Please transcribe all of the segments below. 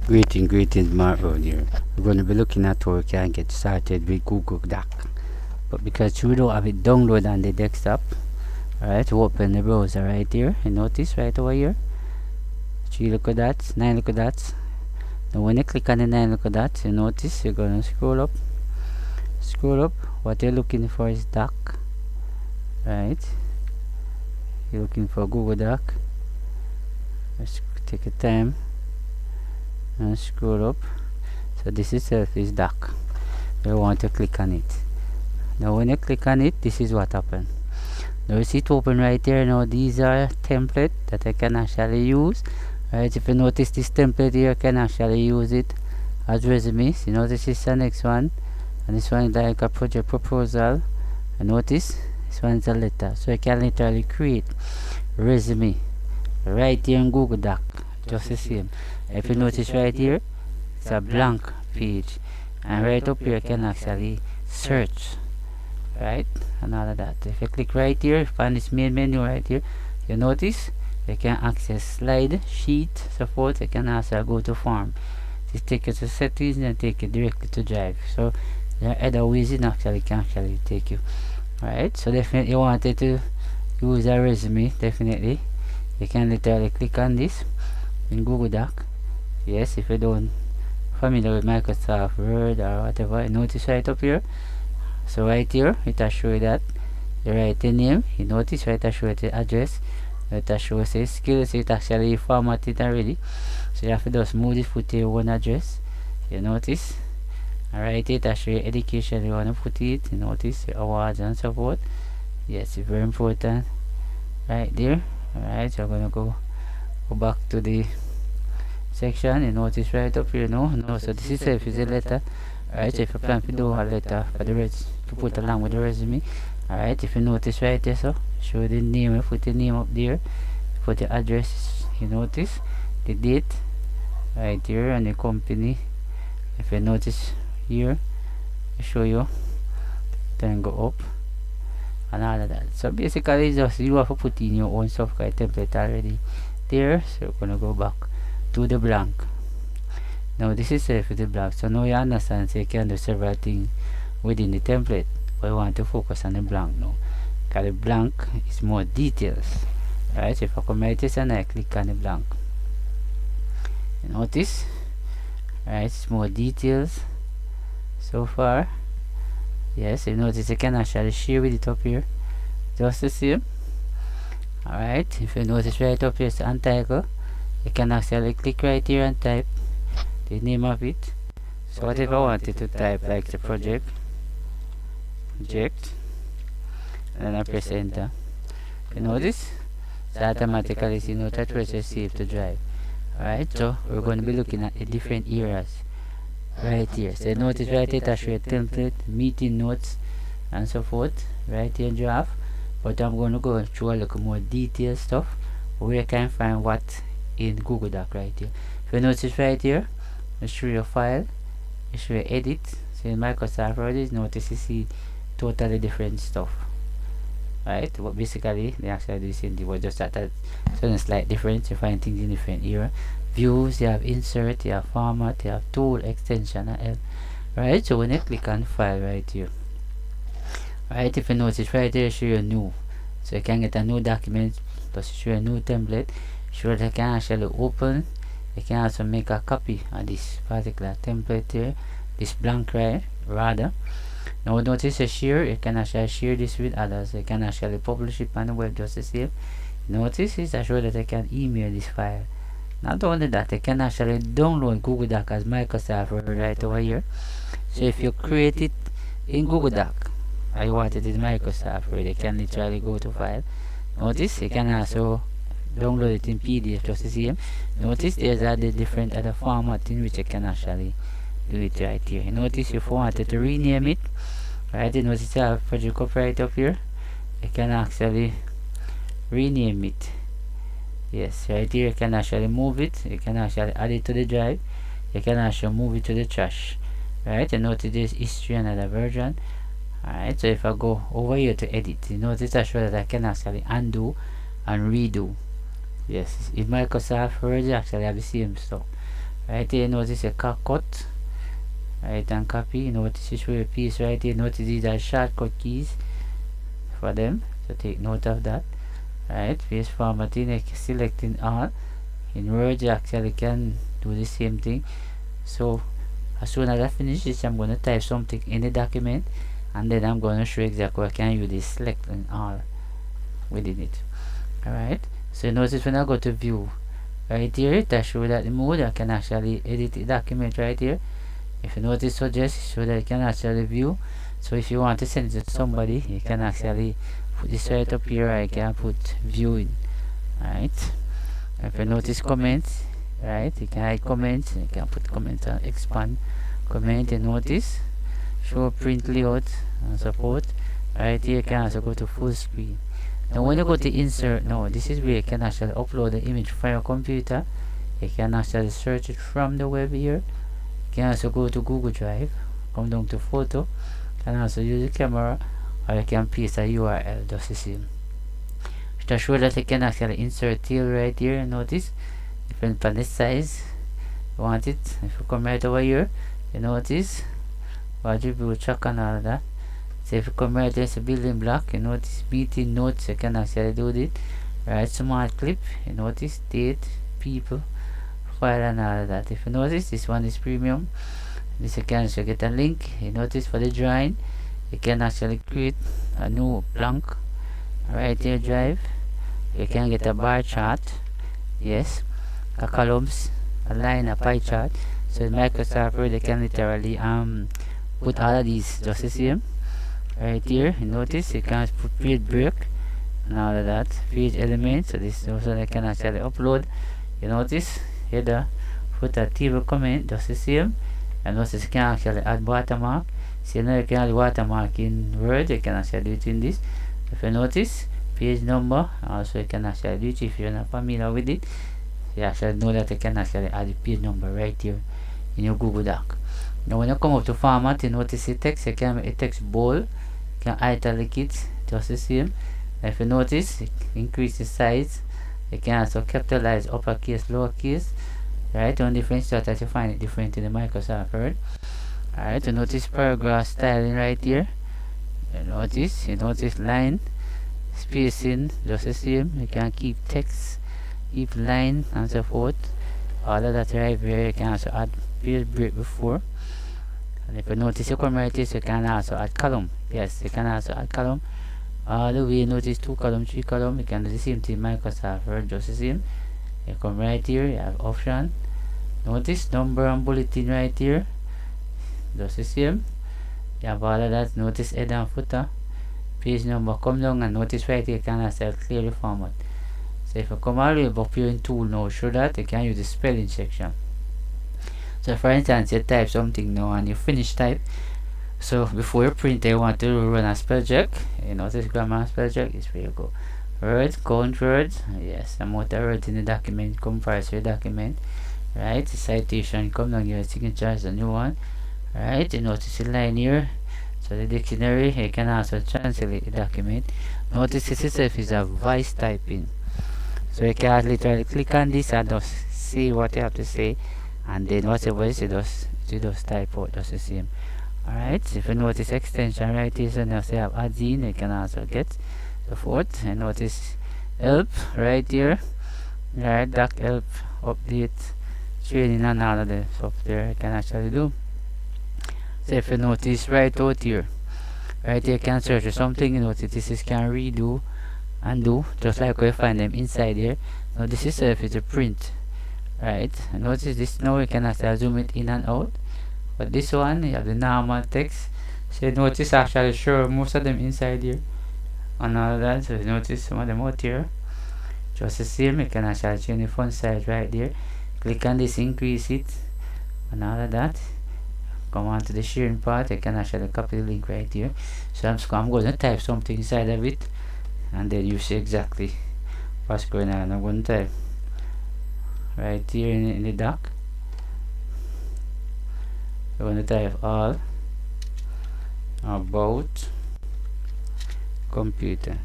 Greetings, Martin here. We're going to be looking at how we can get started with Google Doc. But because you don't have it downloaded on the desktop, alright, open the browser right here. You notice right over here, 3 little dots, 9 little dots. Now when you click on the 9 little dots, you notice you're going to scroll up. What you're looking for is Doc, right? You're looking for Google Doc. Let's take a time and scroll up. So this itself is Doc. You want to click on it. Now when you click on it, this is what happens. Now you see it open right here. Now these are templates that I can actually use. Right, if you notice this template here, I can actually use it as resumes. You notice this is the next one, and this one is like a project proposal. And notice this one is a letter. So I can literally create resume right here in Google Doc, just the same. If you notice right here, it's a blank page, and right up here I can actually search, right, and all of that. If you click right here, find this main menu right here, you notice you can access slide, sheet, support. You can also go to form. This take you to settings and take you directly to Drive. So there are other ways it can actually take you. Alright, so definitely you wanted to use a resume, definitely you can literally click on this in Google Doc. Yes, if you don't familiar with Microsoft Word or whatever, notice right up here. So right here it will show you that you write the name. You notice right, it will show you the address. It will show you skills. It actually formatted already, so you have to just move this, put your own address. You notice, alright, it will show you education you want to put it. You notice your awards and so forth. Yes, it's very important right there. Alright, so I'm gonna go back to the section. You notice right up here. No, so this itself is a letter. Alright, so if you plan to do a letter for the to put along with the resume, alright, if you notice right there, so show the name, put the name up there, put the address, you notice the date right here, and the company. If you notice here, I show you, then go up and all of that. So basically just you have to put in your own software template already there. So we're gonna go back to the blank. Now this is safe with the blank, so now you understand, so you can do several things within the template, but you want to focus on the blank now, because the blank is more details. Right, so if I come right here and I click on the blank, you notice, right, it's more details so far. Yes, you notice you can actually share with it up here, just the same. Alright, if you notice right up here, it's untitled, you can actually click right here and type the name of it. So what if I wanted to type like the project, and then I press enter. You notice it automatically, you know, that was saved to Drive. Alright, so we're going to be looking at the different areas right here. So notice right here that shows template, meeting notes, and so forth right here in Draft. But I'm going to go through a little more detailed stuff where you can find what in Google Doc right here. If you notice right here, you show your file, you show your edit. So in Microsoft Word, notice you see totally different stuff. Right, but basically they actually do the same thing, but just that so a slight difference. You find things in different era. Views, you have insert, you have format, you have tool, extension, and L. Right, so when you click on file right here, right, if you notice right there, show you new, so you can get a new document, plus show a new template, show that you can actually open. You can also make a copy of this particular template here, this blank right rather. Now notice a share, you can actually share this with others. You can actually publish it on the web just the same. Notice is show that I can email this file. Not only that, I can actually download Google Doc as Microsoft Word right over here. So if you create it in Google Doc, I want it in Microsoft Word, you can literally go to file. Notice you can also download it in PDF just the same. Notice there's other different other format in which you can actually do it right here. Notice if you wanted to rename it, right, you notice you have project up right up here, you can actually rename it. Yes, right here you can actually move it, you can actually add it to the drive, you can actually move it to the trash. Right, you notice this history another version. Alright, so if I go over here to edit, you notice I show that I can actually undo and redo. Yes, in Microsoft Word you actually have the same stuff. Right here, notice a cut, right, and copy. Notice you show a piece right here. Notice these are shortcut keys for them, so take note of that. Right, paste formatting, selecting all. In Word, you actually can do the same thing. So as soon as I finish this, I'm going to type something in the document, and then I'm going to show exactly what I can use this selecting all within it. Alright, so notice when I go to view right here, it shows that the mode I can actually edit the document right here. If you notice, suggest show that you can actually view. So if you want to send it to somebody, you can actually put this right up here. I can put viewing. Alright, if you notice comments, right, you can hide comments, you can put comments and expand comment and notice show print layout and support. Right here you can also go to full screen. Now when you go to insert, now this is where you can actually upload the image from your computer. You can actually search it from the web here. You can also go to Google Drive, come down to photo, you can also use the camera, or you can paste a URL just the same. To show that you can actually insert tail right here. Notice different from this size you want it. If you come right over here, you notice attribute track and all that. So if you come right there, it's a building block, you notice meeting notes, you can actually do it. Right, smart clip, you notice date, people, file and all that. If you notice, this one is premium. This you can actually get a link. You notice for the drawing, you can actually create a new blank. Right here, drive. You can get a bar chart, yes, a columns, a line, a pie chart. So in Microsoft Word, you can literally put all of these just the same. Right here, you notice you can put page break and all of that, page elements. So this is also I can actually upload. You notice header, put a table comment just the same. And notice you can actually add watermark. So now you can add watermark in Word, you can actually do it in this. If you notice page number, also you can actually do it if you're not familiar with it. You actually know that you can actually add the page number right here in your Google Doc. Now when you come up to format, you notice the text, you can make the text bold, you can italic it just the same. If you notice, increase the size, you can also capitalize uppercase, lowercase, right? On different stuff that you find it different in the Microsoft Word. Alright, you notice paragraph styling right here. You notice line, spacing, just the same. You can keep text, keep line and so forth. All of that right here, you can also add page break before. And if you notice, you come right here, so you can also add column. Yes, you can also add column. All the way, notice 2 column, 3 column. You can do the same thing, Microsoft Word, just the same. You come right here, you have option. Notice number and bulletin right here, just the same. You have all of that. Notice head and footer, page number. Come down and notice right here, you can also clear the format. So if you come all the way up here in tool now, show that you can use the spelling section. So for instance, you type something now and you finish type. So before you print, you want to run a spell check. You notice grammar spell check is where you go. Words, count words, yes, amount of words in the document, comprise your document. Right, the citation, come down here, signature is a new one. Right, you notice the line here. So the dictionary, you can also translate the document. Notice this itself is a voice typing. So you can literally click on this and just see what you have to say, and then whatever you say, just type out just the same. Alright, if you notice extension right here, so now you have add-in, you can also get so forth. And notice help right here. Right, doc help, update, training and all of the software you can actually do. So if you notice right out here, right here you can search for something. You notice this is can redo, undo, just like we find them inside here. Now this is a print. Right, and notice this now we can actually zoom it in and out. But this one, you have the normal text. So you notice actually show most of them inside here and all that. So you notice some of them out here. Just the same, you can actually change the font size right there. Click on this, increase it and all of that. Come on to the sharing part, you can actually copy the link right here. So I'm going to type something inside of it, and then you see exactly what's going on. I'm going to type right here in the doc. We're going to type all about computer.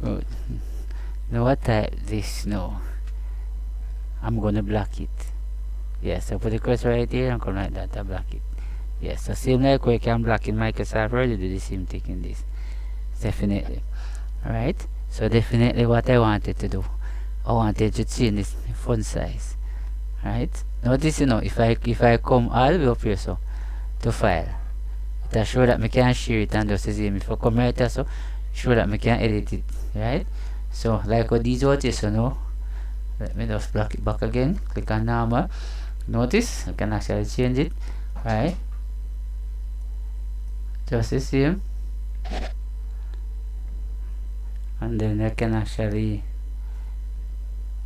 Good. Now what type this now? I'm gonna block it. Yes, so put the cursor right here and come like that, I block it. Yes, so same like we can block in Microsoft Word, you do the same thing in this. Definitely. Alright, so definitely what I wanted to do, I wanted to change this font size. Right, notice, if I come all the way up here, so to file, it show that I can share it and just the same. If I come right here, so show that I can edit it. Right, so like what these out here, so now let me just block it back again, click on normal. Notice I can actually change it. Right, just the same, and then I can actually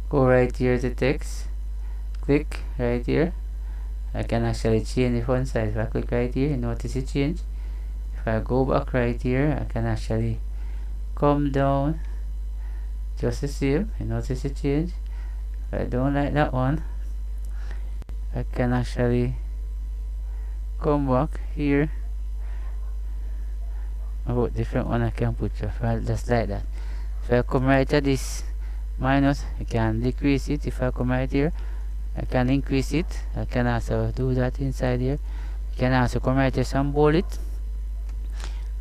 go right here to text, click right here. I can actually change the font size. If I click right here, notice it change. If I go back right here, I can actually come down just the same. You notice it change. If I don't like that one, I can actually come back here. About different one I can put just like that. If I come right at this minus, I can decrease it. If I come right here, I can increase it. I can also do that inside here. You can also come right here and bold it.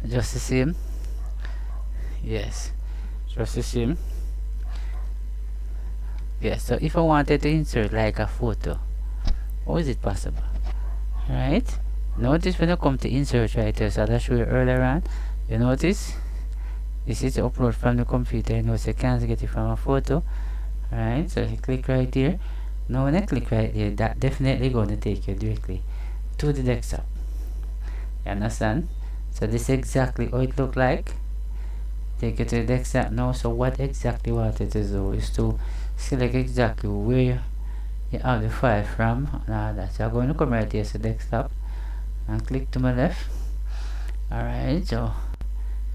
Just the same. Yes, just the same. Yes, so if I wanted to insert like a photo, how is it possible? Right? Notice when you come to insert right here, so I showed you earlier on, you notice this is upload from the computer. You know, so you can't get it from a photo. Right? So you click right here. Now when I click right here, that definitely going to take you directly to the desktop. You understand? So this is exactly how it look like. Take it to the desktop now. So what exactly what it is do is to select exactly where you have the file from and all that. So I'm going to come right here to desktop and click to my left. Alright, so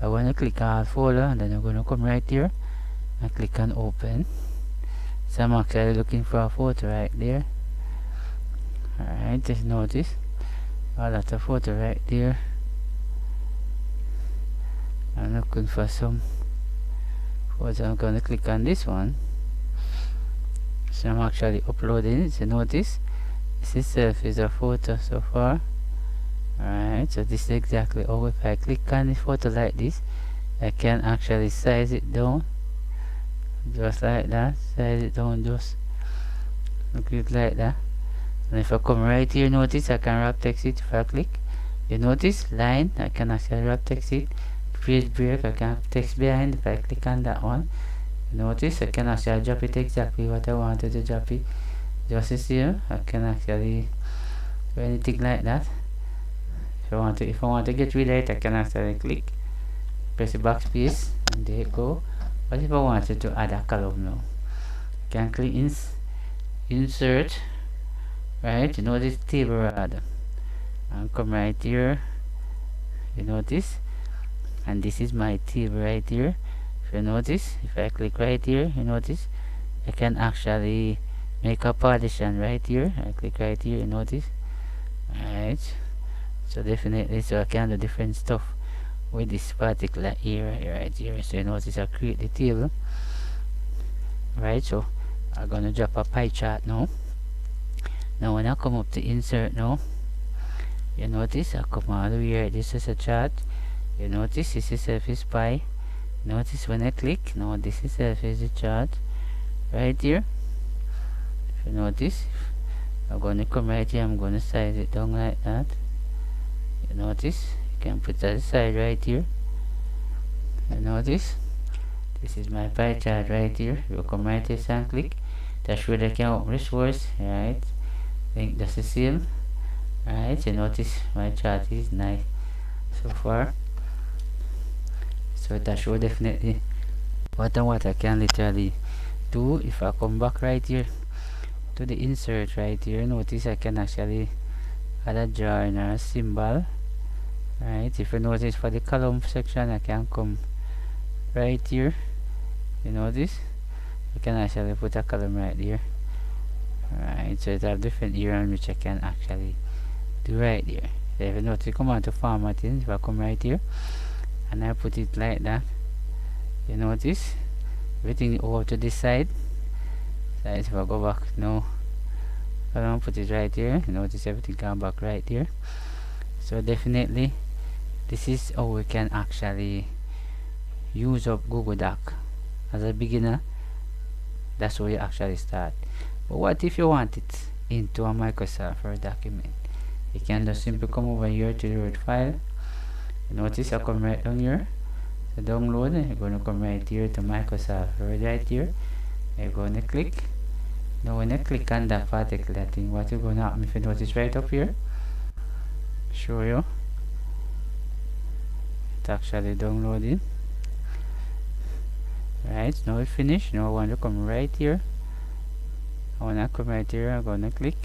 I'm going to click on folder and then I'm going to come right here and click on open. So I'm actually looking for a photo right there. Alright, just notice that's a photo right there. I'm looking for some photo. I'm going to click on this one. So I'm actually uploading it. So notice this itself is a photo so far. Alright, so this is exactly how if I click on the photo like this, I can actually size it down just like that. Size it down just look it like that. And if I come right here, notice I can wrap text it. If I click, you notice line, I can actually wrap text it. Page break, I can have text behind. If I click on that one, you notice I can actually drop it exactly what I wanted to drop it. Just the same, I can actually do anything like that. If I want to get rid of it, I can actually click, press the backspace, and there you go. But if I wanted to add a column now, I can click insert. Right, you notice table rather, and come right here. You notice, and this is my table right here. If you notice, if I click right here, you notice I can actually make a partition right here. I click right here, you notice. Alright, so definitely, so I can do different stuff with this particular area right here. So you notice I create the table. Right, so I'm gonna drop a pie chart now. Now when I come up to insert now, you notice I come all the way here. This is a chart. You notice this is surface pie. Notice when I click, now this is surface the chart right here. If you notice, I'm going to come right here, I'm going to size it down like that. You notice, you can put that aside right here. You notice, this is my pie chart right here. You come right here and click. That's where I can open this source, right? I think that's the same. Right, you notice my chart is nice so far. So that show definitely what I can literally do. If I come back right here to the insert right here, notice I can actually add a jar and a symbol. Right, if you notice for the column section, I can come right here. You notice I can actually put a column right there. Right, so it have different area in which I can actually do right there. So if you notice, come on to formatting. If I come right here and I put it like that, you notice everything over to this side. Right, if I go back now, I'm gonna put it right here. Notice everything come back right here. So definitely this is how we can actually use up Google Doc. As a beginner, that's where you actually start. But what if you want it into a Microsoft Word document? You can just simply come over here to the Word file. Notice I come right down here to download. You're going to come right here to Microsoft Word right here. You're going to click. Now when you click on that particular thing, what you're going to happen, if you notice right up here, show you it's actually downloading. Right, now it's finished. Now I want to come right here. I want to come right here. I'm going to click.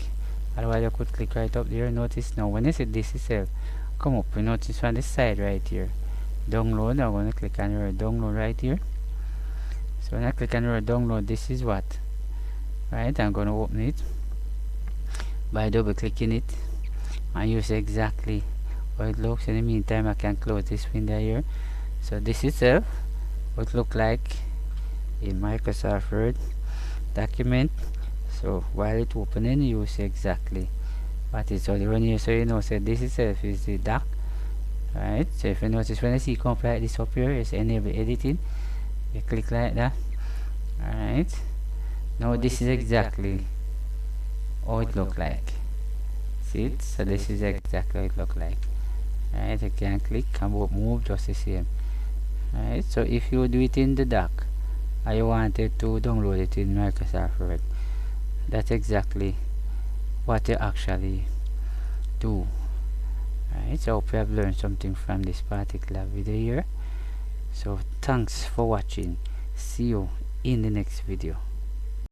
Otherwise I could click right up there. Notice now when you see this itself come up, you notice on this side right here, download. I'm going to click on your download right here. So when I click on your download, this is what, right, I'm going to open it by double clicking it and use exactly how it looks. In the meantime I can close this window here. So this itself would look like in Microsoft Word document. So while it's opening, you see exactly what is already run here. So you know, so this itself is the doc. Right, so if you notice when I see come like this up here, it's enable editing. You click like that. Alright, now this is exactly how it look like. See it? So this is exactly how it look like. Right, you can click and move just the same. Right, so if you do it in the dock and you wanted to download it in Microsoft Word, that's exactly what you actually do. Right, so I hope you have learned something from this particular video here. So thanks for watching. See you in the next video.